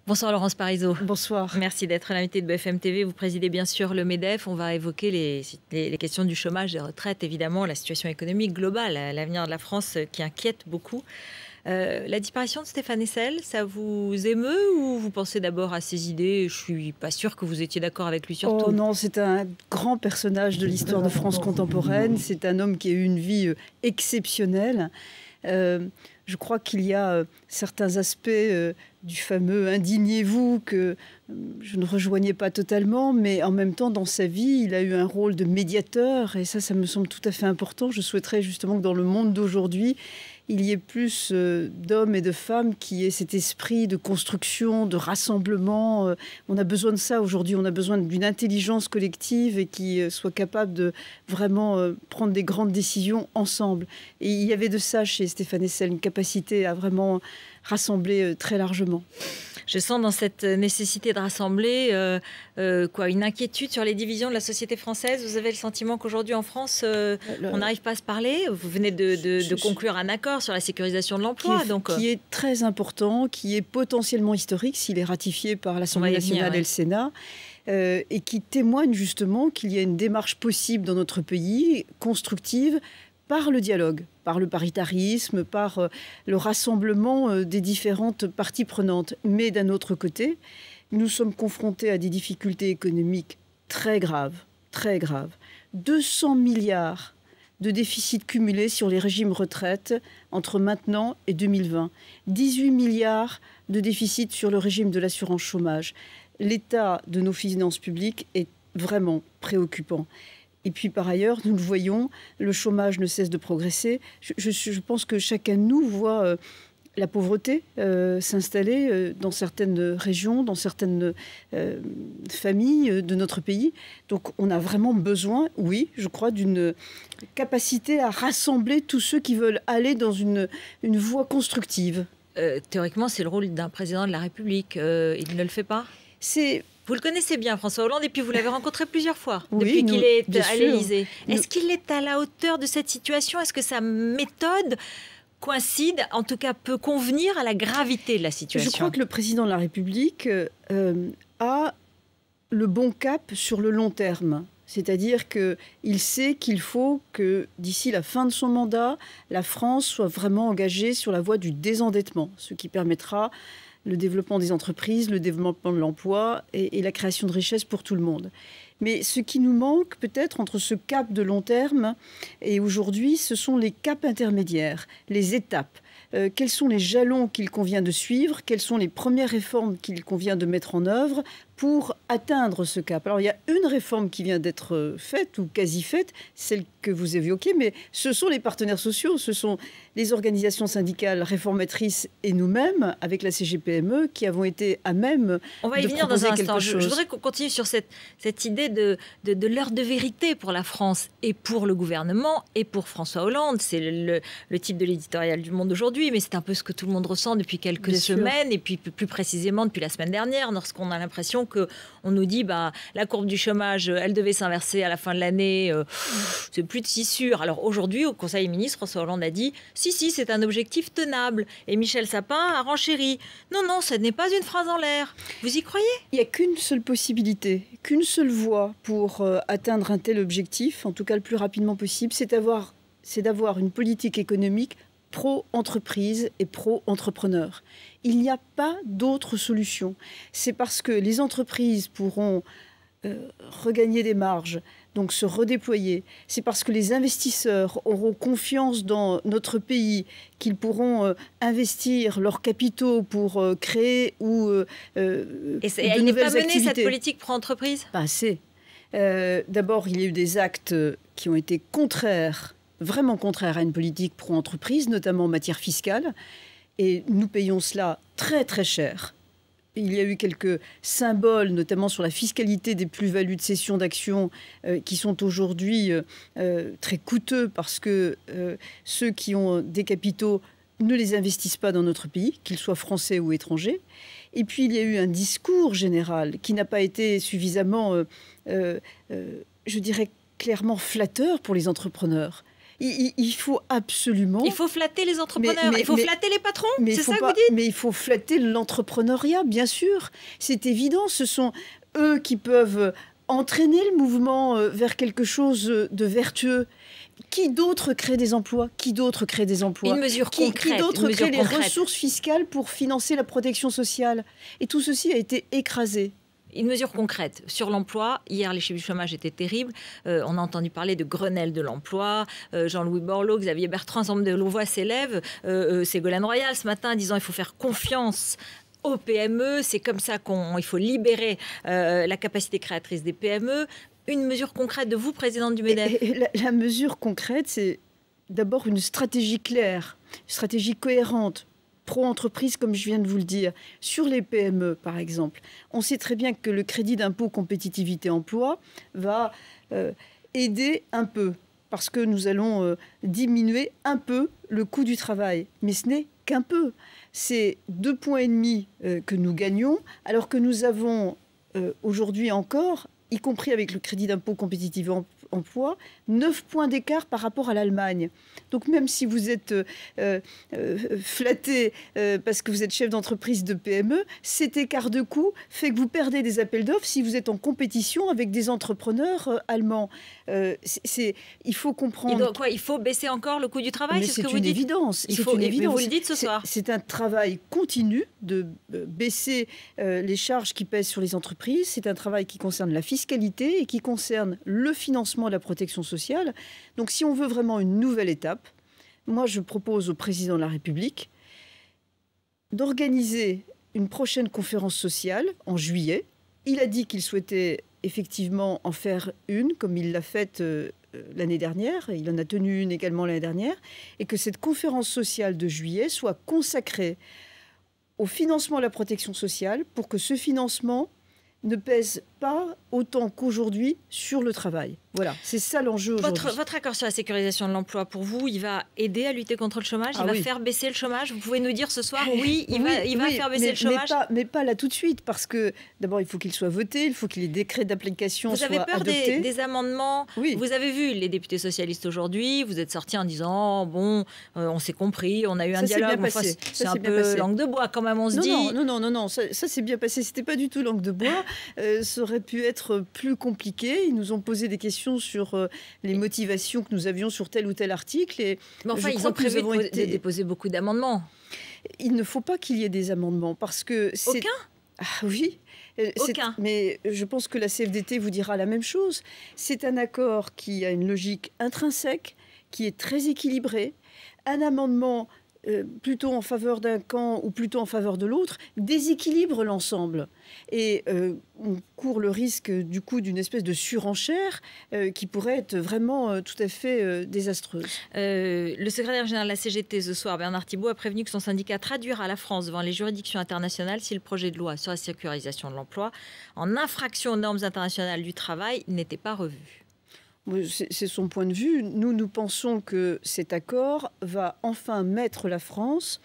Bonsoir Laurence Parisot. Bonsoir. Merci d'être l'invitée de BFM TV. Vous présidez bien sûr le MEDEF. On va évoquer les questions du chômage, des retraites, évidemment, la situation économique globale, l'avenir de la France qui inquiète beaucoup. La disparition de Stéphane Hessel, ça vous émeut ou vous pensez d'abord à ses idées? Je ne suis pas sûre que vous étiez d'accord avec lui sur tout. Oh non, c'est un grand personnage de l'histoire de France contemporaine. C'est un homme qui a eu une vie exceptionnelle. Je crois qu'il y a certains aspects du fameux « indignez-vous » que je ne rejoignais pas totalement, mais en même temps, dans sa vie, il a eu un rôle de médiateur, et ça me semble tout à fait important. Je souhaiterais justement que dans le monde d'aujourd'hui, il y ait plus d'hommes et de femmes qui aient cet esprit de construction, de rassemblement. On a besoin de ça aujourd'hui, on a besoin d'une intelligence collective et qui soit capable de vraiment prendre des grandes décisions ensemble. Et il y avait de ça chez Stéphane Hessel, une capacité à vraiment rassembler très largement. Je sens dans cette nécessité de rassembler une inquiétude sur les divisions de la société française. Vous avez le sentiment qu'aujourd'hui en France, on n'arrive pas à se parler. Vous venez de conclure un accord sur la sécurisation de l'emploi. Qui est très important, qui est potentiellement historique s'il est ratifié par l'Assemblée nationale et le Sénat. Et qui témoigne justement qu'il y a une démarche possible dans notre pays, constructive, par le dialogue, par le paritarisme, par le rassemblement des différentes parties prenantes. Mais d'un autre côté, nous sommes confrontés à des difficultés économiques très graves, très graves. 200 milliards de déficit cumulé sur les régimes retraites entre maintenant et 2020. 18 milliards de déficit sur le régime de l'assurance chômage. L'état de nos finances publiques est vraiment préoccupant. Et puis par ailleurs, nous le voyons, le chômage ne cesse de progresser. Je pense que chacun de nous voit la pauvreté s'installer dans certaines régions, dans certaines familles de notre pays. Donc on a vraiment besoin, oui, je crois, d'une capacité à rassembler tous ceux qui veulent aller dans une voie constructive. Théoriquement, c'est le rôle d'un président de la République. Il ne le fait pas ? Vous le connaissez bien, François Hollande, et puis vous l'avez rencontré plusieurs fois depuis qu'il est à l'Élysée. Est-ce qu'il est à la hauteur de cette situation? Est-ce que sa méthode coïncide, en tout cas peut convenir à la gravité de la situation? Je crois que le président de la République a le bon cap sur le long terme. C'est-à-dire qu'il sait qu'il faut que, d'ici la fin de son mandat, la France soit vraiment engagée sur la voie du désendettement, ce qui permettra le développement des entreprises, le développement de l'emploi et la création de richesses pour tout le monde. Mais ce qui nous manque peut-être entre ce cap de long terme et aujourd'hui, ce sont les caps intermédiaires, les étapes. Quels sont les jalons qu'il convient de suivre? Quelles sont les premières réformes qu'il convient de mettre en œuvre pour atteindre ce cap? Alors, il y a une réforme qui vient d'être faite ou quasi faite, celle que vous évoquez, mais ce sont les partenaires sociaux, ce sont les organisations syndicales réformatrices et nous-mêmes, avec la CGPME, qui avons été à même On va y de venir dans un instant. Je chose. voudrais qu'on continue sur cette idée de l'heure de vérité pour la France et pour le gouvernement et pour François Hollande. C'est le type de l'éditorial du Monde aujourd'hui, mais c'est un peu ce que tout le monde ressent depuis quelques semaines, et puis plus précisément depuis la semaine dernière, lorsqu'on a l'impression qu'on nous dit la courbe du chômage, elle devait s'inverser à la fin de l'année, c'est plus de si sûr. Alors aujourd'hui, au Conseil des ministres, François Hollande a dit si, c'est un objectif tenable. Et Michel Sapin a renchéri. Non, ce n'est pas une phrase en l'air. Vous y croyez? Il n'y a qu'une seule possibilité, qu'une seule voie pour atteindre un tel objectif, en tout cas le plus rapidement possible, c'est d'avoir une politique économique pro-entreprise et pro-entrepreneur. Il n'y a pas d'autre solution. C'est parce que les entreprises pourront regagner des marges, donc se redéployer. C'est parce que les investisseurs auront confiance dans notre pays qu'ils pourront investir leurs capitaux pour créer ou de elle n'est pas menée, cette activités. politique pro-entreprise? Pas assez. D'abord, il y a eu des actes qui ont été contraires, vraiment contraires à une politique pro-entreprise, notamment en matière fiscale. Et nous payons cela très très cher. Il y a eu quelques symboles, notamment sur la fiscalité des plus-values de cession d'actions, qui sont aujourd'hui très coûteux parce que ceux qui ont des capitaux ne les investissent pas dans notre pays, qu'ils soient français ou étrangers. Et puis il y a eu un discours général qui n'a pas été suffisamment, je dirais, clairement flatteur pour les entrepreneurs. Il faut absolument... Il faut flatter les entrepreneurs, il faut flatter les patrons, c'est ça que vous dites? Mais il faut flatter l'entrepreneuriat, bien sûr. C'est évident, ce sont eux qui peuvent entraîner le mouvement vers quelque chose de vertueux. Qui d'autre crée des emplois? Qui d'autre crée des emplois? Une mesure concrète. Qui d'autre crée les ressources fiscales pour financer la protection sociale? Et tout ceci a été écrasé. Une mesure concrète sur l'emploi. Hier, les chiffres du chômage étaient terribles. On a entendu parler de Grenelle de l'emploi. Jean-Louis Borloo, Xavier Bertrand, un certain nombre de voix s'élèvent. Ségolène Royal ce matin disant qu'il faut faire confiance aux PME. C'est comme ça qu'il faut libérer la capacité créatrice des PME. Une mesure concrète de vous, présidente du MEDEF? La mesure concrète, c'est d'abord une stratégie claire, une stratégie cohérente, pro-entreprise, comme je viens de vous le dire. Sur les PME, par exemple, on sait très bien que le crédit d'impôt compétitivité emploi va aider un peu, parce que nous allons diminuer un peu le coût du travail. Mais ce n'est qu'un peu. C'est 2,5 points que nous gagnons, alors que nous avons aujourd'hui encore, y compris avec le crédit d'impôt compétitivité emploi, 9 points d'écart par rapport à l'Allemagne. Donc même si vous êtes flatté parce que vous êtes chef d'entreprise de PME, cet écart de coût fait que vous perdez des appels d'offres si vous êtes en compétition avec des entrepreneurs allemands. Il faut comprendre... Il faut baisser encore le coût du travail? C'est une évidence. Vous le dites ce soir. C'est un travail continu de baisser les charges qui pèsent sur les entreprises. C'est un travail qui concerne la fiscalité et qui concerne le financement de la protection sociale. Donc si on veut vraiment une nouvelle étape, moi je propose au président de la République d'organiser une prochaine conférence sociale en juillet. Il a dit qu'il souhaitait effectivement en faire une, comme il l'a faite l'année dernière. Il en a tenu une également l'année dernière. Et que cette conférence sociale de juillet soit consacrée au financement de la protection sociale pour que ce financement ne pèse pas autant qu'aujourd'hui sur le travail. Voilà, c'est ça l'enjeu aujourd'hui. Votre accord sur la sécurisation de l'emploi, pour vous, il va aider à lutter contre le chômage? Il va faire baisser le chômage? Vous pouvez nous dire ce soir, il va faire baisser le chômage? Mais pas là tout de suite, parce que d'abord, il faut qu'il soit voté, il faut que les décrets d'application soient adoptés. Vous avez peur des amendements? Oui. Vous avez vu les députés socialistes aujourd'hui, vous êtes sortis en disant, bon, on s'est compris, on a eu un dialogue. C'est un peu langue de bois quand même, on se dit. Non, ça s'est bien passé. C'était pas du tout langue de bois. Ça aurait pu être plus compliqué. Ils nous ont posé des questions sur les motivations que nous avions sur tel ou tel article. Et mais enfin, ils ont prévu de déposer beaucoup d'amendements. Il ne faut pas qu'il y ait des amendements parce que c'est... Aucun? Ah oui. Aucun. Mais je pense que la CFDT vous dira la même chose. C'est un accord qui a une logique intrinsèque, qui est très équilibré. Un amendement plutôt en faveur d'un camp ou plutôt en faveur de l'autre, déséquilibre l'ensemble. Et on court le risque du coup d'une espèce de surenchère qui pourrait être vraiment tout à fait désastreuse. Le secrétaire général de la CGT ce soir, Bernard Thibault, a prévenu que son syndicat traduira la France devant les juridictions internationales si le projet de loi sur la sécurisation de l'emploi en infraction aux normes internationales du travail n'était pas revu. C'est son point de vue. Nous pensons que cet accord va enfin mettre la France,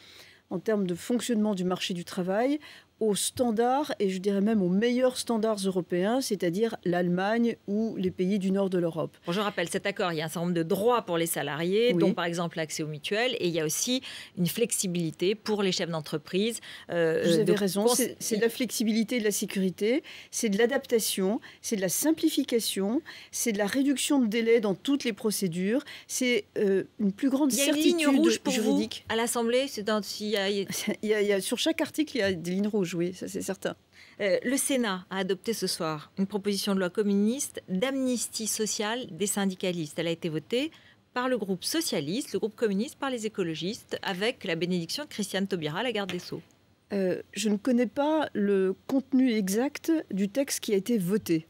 en termes de fonctionnement du marché du travail, aux standards, et je dirais même aux meilleurs standards européens, c'est-à-dire l'Allemagne ou les pays du nord de l'Europe. Bon, je rappelle, cet accord, il y a un certain nombre de droits pour les salariés, dont par exemple l'accès aux mutuelles, et il y a aussi une flexibilité pour les chefs d'entreprise. Vous avez raison, c'est de la flexibilité et de la sécurité, c'est de l'adaptation, c'est de la simplification, c'est de la réduction de délai dans toutes les procédures, c'est une plus grande certitude juridique. Il y a une ligne rouge pour vous à l'Assemblée? Sur chaque article, il y a des lignes rouges. Oui, ça c'est certain. Le Sénat a adopté ce soir une proposition de loi communiste d'amnistie sociale des syndicalistes. Elle a été votée par le groupe socialiste, le groupe communiste, par les écologistes, avec la bénédiction de Christiane Taubira, la garde des Sceaux. Je ne connais pas le contenu exact du texte qui a été voté.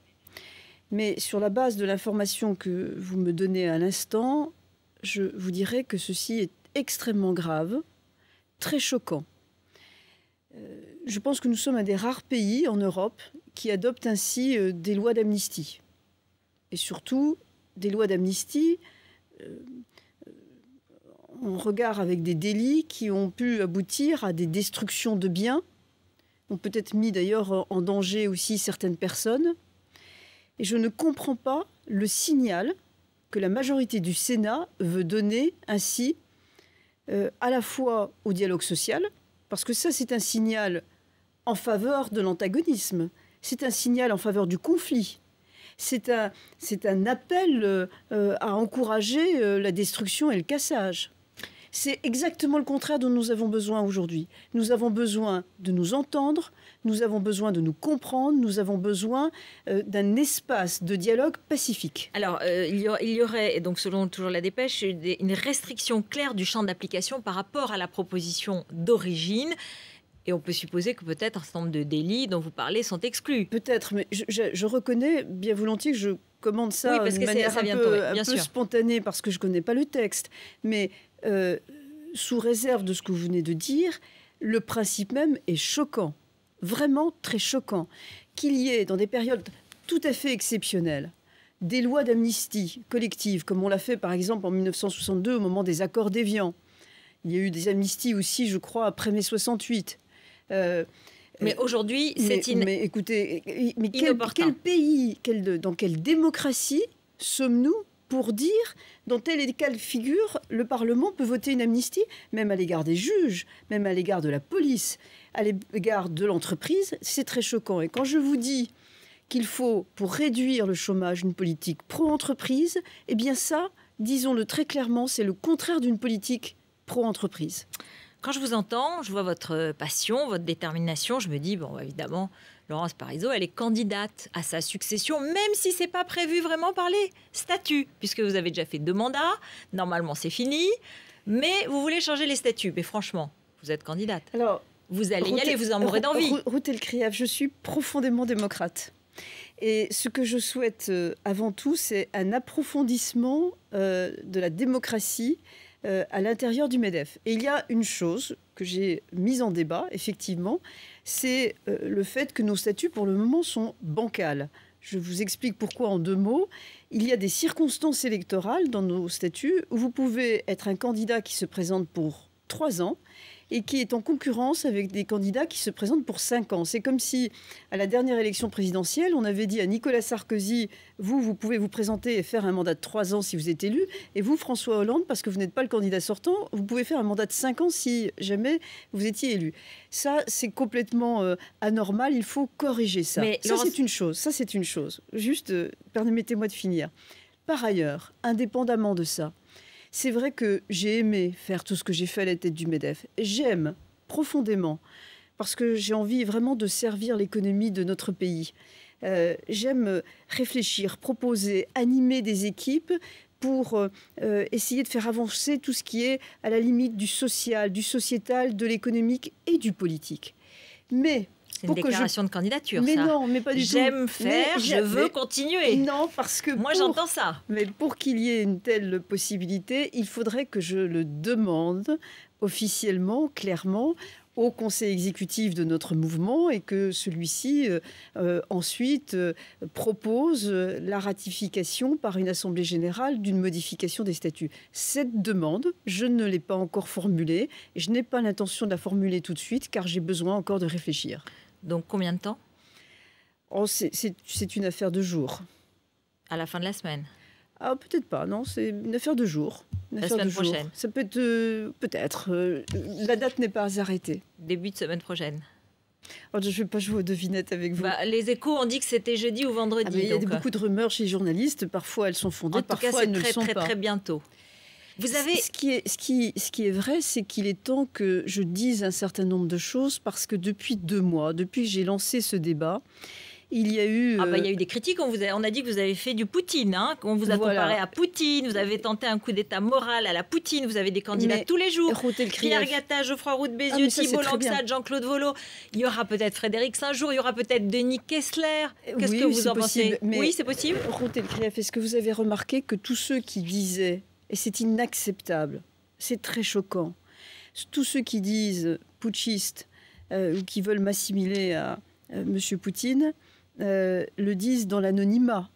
Mais sur la base de l'information que vous me donnez à l'instant, je vous dirais que ceci est extrêmement grave, très choquant. Je pense que nous sommes un des rares pays en Europe qui adoptent ainsi des lois d'amnistie. Et surtout, des lois d'amnistie en regard avec des délits qui ont pu aboutir à des destructions de biens, ont peut-être mis d'ailleurs en danger aussi certaines personnes. Et je ne comprends pas le signal que la majorité du Sénat veut donner ainsi à la fois au dialogue social, parce que ça c'est un signal en faveur de l'antagonisme, c'est un signal en faveur du conflit, c'est un appel à encourager la destruction et le cassage. C'est exactement le contraire dont nous avons besoin aujourd'hui. Nous avons besoin de nous entendre, nous avons besoin de nous comprendre, nous avons besoin d'un espace de dialogue pacifique. Alors, il y aurait, et donc selon toujours la dépêche, une restriction claire du champ d'application par rapport à la proposition d'origine. Et on peut supposer que peut-être un certain nombre de délits dont vous parlez sont exclus. Peut-être, mais je reconnais bien volontiers que je commande ça de manière un peu spontanée parce que je ne connais pas le texte. Mais sous réserve de ce que vous venez de dire, le principe même est choquant, vraiment très choquant. Qu'il y ait dans des périodes tout à fait exceptionnelles des lois d'amnistie collective, comme on l'a fait par exemple en 1962 au moment des accords d'Évian. Il y a eu des amnisties aussi, je crois, après mai 68. Mais aujourd'hui, c'est quel pays, dans quelle démocratie sommes-nous pour dire dans tel et tel figure le Parlement peut voter une amnistie, même à l'égard des juges, même à l'égard de la police, à l'égard de l'entreprise, c'est très choquant. Et quand je vous dis qu'il faut, pour réduire le chômage, une politique pro-entreprise, eh bien ça, disons-le très clairement, c'est le contraire d'une politique pro-entreprise. Quand je vous entends, je vois votre passion, votre détermination. Je me dis, bon, évidemment, Laurence Parisot, elle est candidate à sa succession, même si ce n'est pas prévu vraiment par les statuts, puisque vous avez déjà fait 2 mandats. Normalement, c'est fini. Mais vous voulez changer les statuts. Mais franchement, vous êtes candidate. Alors, vous allez y aller, vous en mourrez d'envie. Ruth El-Kriaf, je suis profondément démocrate. Et ce que je souhaite avant tout, c'est un approfondissement de la démocratie à l'intérieur du MEDEF. Et il y a une chose que j'ai mise en débat, effectivement, c'est le fait que nos statuts, pour le moment, sont bancals. Je vous explique pourquoi en 2 mots. Il y a des circonstances électorales dans nos statuts où vous pouvez être un candidat qui se présente pour 3 ans et qui est en concurrence avec des candidats qui se présentent pour 5 ans. C'est comme si, à la dernière élection présidentielle, on avait dit à Nicolas Sarkozy, vous pouvez vous présenter et faire un mandat de 3 ans si vous êtes élu, et vous, François Hollande, parce que vous n'êtes pas le candidat sortant, vous pouvez faire un mandat de 5 ans si jamais vous étiez élu. Ça, c'est complètement anormal, il faut corriger ça. Mais ça, c'est une chose. Juste, permettez-moi de finir. Par ailleurs, indépendamment de ça, c'est vrai que j'ai aimé faire tout ce que j'ai fait à la tête du MEDEF. J'aime profondément, parce que j'ai envie vraiment de servir l'économie de notre pays. J'aime réfléchir, proposer, animer des équipes pour essayer de faire avancer tout ce qui est à la limite du social, du sociétal, de l'économique et du politique. Mais c'est une déclaration de candidature, mais ça. Non, mais pas du tout. J'aime faire, je veux continuer. Non, parce que moi, j'entends ça. Mais pour qu'il y ait une telle possibilité, il faudrait que je le demande officiellement, clairement, au conseil exécutif de notre mouvement et que celui-ci ensuite propose la ratification par une assemblée générale d'une modification des statuts. Cette demande, je ne l'ai pas encore formulée. Je n'ai pas l'intention de la formuler tout de suite car j'ai besoin encore de réfléchir. Donc combien de temps ? C'est une affaire de jours. À la fin de la semaine ? Ah, peut-être pas, non, c'est une affaire de jours. La semaine prochaine. Ça peut être, peut-être. La date n'est pas arrêtée. Début de semaine prochaine. Oh, je ne vais pas jouer aux devinettes avec vous. Les Échos ont dit que c'était jeudi ou vendredi. Il y a beaucoup de rumeurs chez les journalistes. Parfois, elles sont fondées, parfois, elles ne le sont pas. En tout cas, c'est très bientôt. Vous avez... Ce qui est vrai, c'est qu'il est temps que je dise un certain nombre de choses parce que depuis 2 mois, depuis que j'ai lancé ce débat, il y a eu... il y a eu des critiques. On a dit que vous avez fait du Poutine. Hein, on vous a comparé à Poutine. Vous avez tenté un coup d'État moral à la Poutine. Vous avez des candidats tous les jours. Pierre Gattaz, Geoffroy Roux de Bézieux, Thibault Langsat, Jean-Claude Volo. Il y aura peut-être Frédéric Saint-Jour. Il y aura peut-être Denis Kessler. Qu'est-ce que vous en pensez ? Oui, c'est possible. Ruth El-Kriaf, est-ce que vous avez remarqué que tous ceux qui disaient, et c'est inacceptable, c'est très choquant, tous ceux qui disent putschistes ou qui veulent m'assimiler à M. Poutine, le disent dans l'anonymat.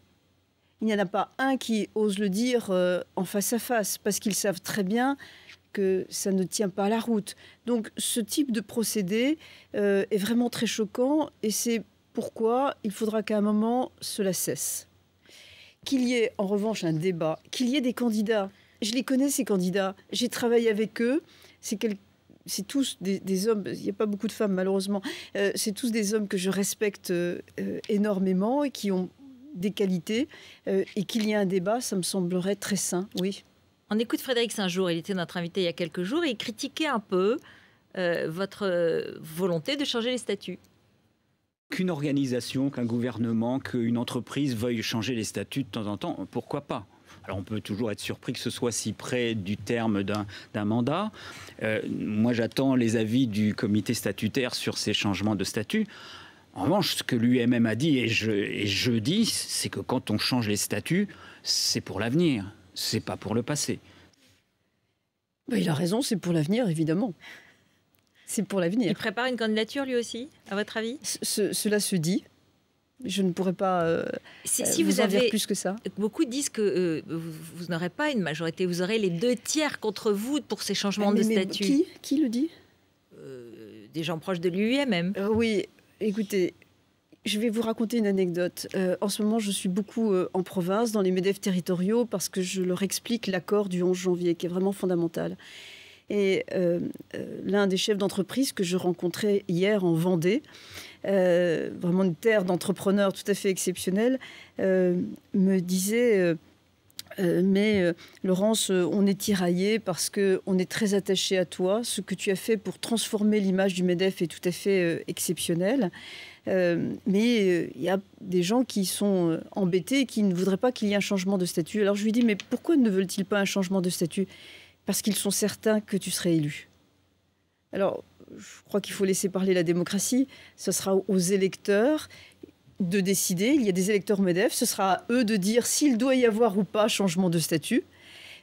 Il n'y en a pas un qui ose le dire en face à face, parce qu'ils savent très bien que ça ne tient pas la route. Donc ce type de procédé est vraiment très choquant, et c'est pourquoi il faudra qu'à un moment cela cesse. qu'il y ait en revanche un débat, qu'il y ait des candidats. Je les connais, ces candidats. J'ai travaillé avec eux. C'est tous des hommes, il n'y a pas beaucoup de femmes malheureusement, c'est tous des hommes que je respecte énormément et qui ont des qualités. Et qu'il y ait un débat, ça me semblerait très sain, oui. On écoute Frédéric Saint-Jour, il était notre invité il y a quelques jours et il critiquait un peu votre volonté de changer les statuts. Qu'une organisation, qu'un gouvernement, qu'une entreprise veuille changer les statuts de temps en temps, pourquoi pas ? Alors on peut toujours être surpris que ce soit si près du terme d'un mandat. Moi j'attends les avis du comité statutaire sur ces changements de statut. En revanche, ce que l'UMM a dit et je dis, c'est que quand on change les statuts, c'est pour l'avenir, c'est pas pour le passé. Ben, il a raison, c'est pour l'avenir évidemment. C'est pour l'avenir. Il prépare une candidature lui aussi, à votre avis ? Cela se dit. Je ne pourrais pas si vous en dire plus que ça. Beaucoup disent que vous n'aurez pas une majorité, vous aurez les 2/3 contre vous pour ces changements de statut. Qui le dit ? Des gens proches de l'UMM. Oui, écoutez, je vais vous raconter une anecdote. En ce moment, je suis beaucoup en province, dans les MEDEF territoriaux, parce que je leur explique l'accord du 11 janvier, qui est vraiment fondamental. Et l'un des chefs d'entreprise que je rencontrais hier en Vendée, vraiment une terre d'entrepreneurs tout à fait exceptionnelle, me disait mais Laurence, on est tiraillés parce qu'on est très attaché à toi. Ce que tu as fait pour transformer l'image du MEDEF est tout à fait exceptionnel. Mais il y a des gens qui sont embêtés et qui ne voudraient pas qu'il y ait un changement de statut. Alors je lui dis, mais pourquoi ne veulent-ils pas un changement de statut ? Parce qu'ils sont certains que tu serais élu. Alors, je crois qu'il faut laisser parler la démocratie. Ce sera aux électeurs de décider. Il y a des électeurs MEDEF. Ce sera à eux de dire s'il doit y avoir ou pas changement de statut.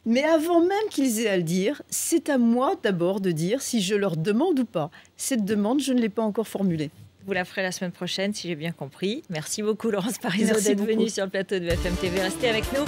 Mais avant même qu'ils aient à le dire, c'est à moi d'abord de dire si je leur demande ou pas. Cette demande, je ne l'ai pas encore formulée. Vous la ferez la semaine prochaine, si j'ai bien compris. Merci beaucoup, Laurence Parisot, d'être venue sur le plateau de BFM TV. Restez avec nous.